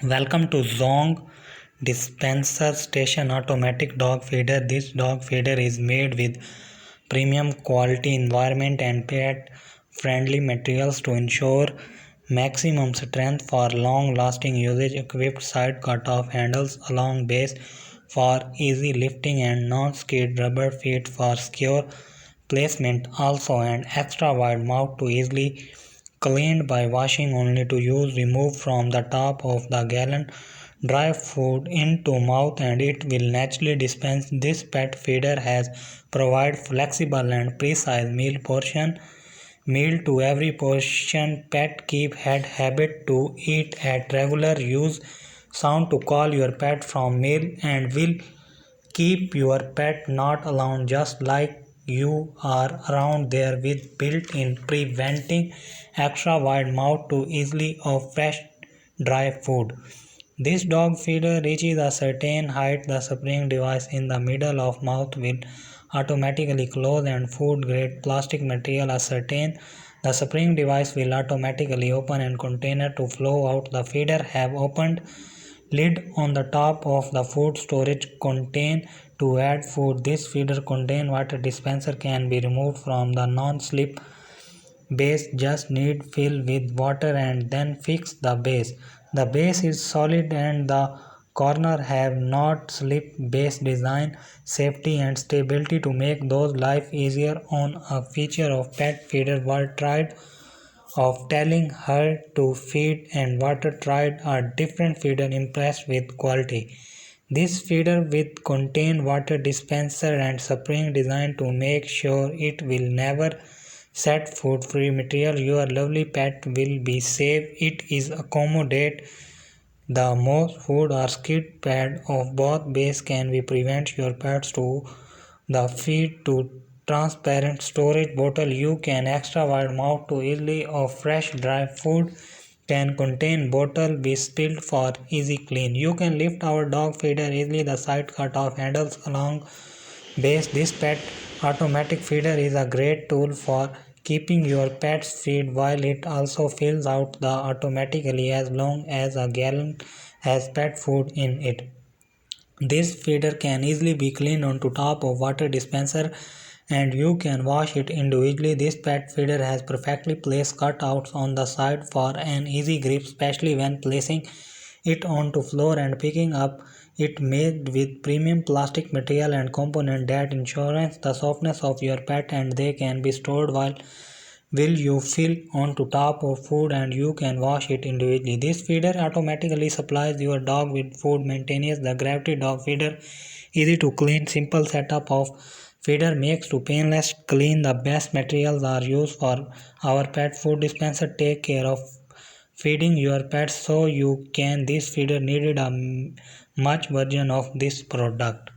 Welcome to Zong Dispenser Station Automatic Dog Feeder. This dog feeder is made with premium quality environment and pet friendly materials to ensure maximum strength for long lasting usage. Equipped side cut off handles along base for easy lifting and non skid rubber feet for secure placement. Also an extra wide mouth to easily cleaned by washing, only to use. Remove from the top of the gallon. Dry food into mouth and it will naturally dispense. This pet feeder has provide flexible and precise meal to every portion. Pet keep head habit to eat at regular use sound to call your pet from meal and will keep your pet not alone, just like you are around there, with built-in preventing extra wide mouth to easily of fresh dry food. This dog feeder reaches a certain height. The spring device in the middle of mouth will automatically close and food grade plastic material a certain. The spring device will automatically open and container to flow out. The feeder have opened lid on the top of the food storage contain to add food. This feeder contain water dispenser can be removed from the non-slip base. Just need fill with water and then fix the base. The base is solid and the corner have not slip base design, safety and stability to make those life easier. On a feature of pet feeder world tried of telling her to feed and water tried a different feeder impressed with quality. This feeder with contain water dispenser and spring designed to make sure it will never set food free material. Your lovely pet will be safe. It is accommodate the most food or skid pad of both base can be prevent your pets to the feed to transparent storage bottle. You can extra wide mouth to easily of fresh dry food can contain bottle be spilled for easy clean. You can lift our dog feeder easily. The side cut off handles along base. This pet automatic feeder is a great tool for keeping your pet's feed while it also fills out the automatically as long as a gallon has pet food in it. This feeder can easily be cleaned onto top of water dispenser and you can wash it individually. This pet feeder has perfectly placed cutouts on the side for an easy grip, especially when placing it onto floor and picking up. It made with premium plastic material and component that ensures the softness of your pet and they can be stored while will you fill onto top of food and you can wash it individually. This feeder automatically supplies your dog with food. Maintains the gravity dog feeder easy to clean. Simple setup of feeder makes to painless clean. The best materials are used for our pet food dispenser. Take care of feeding your pets so you can. This feeder needed a much version of this product.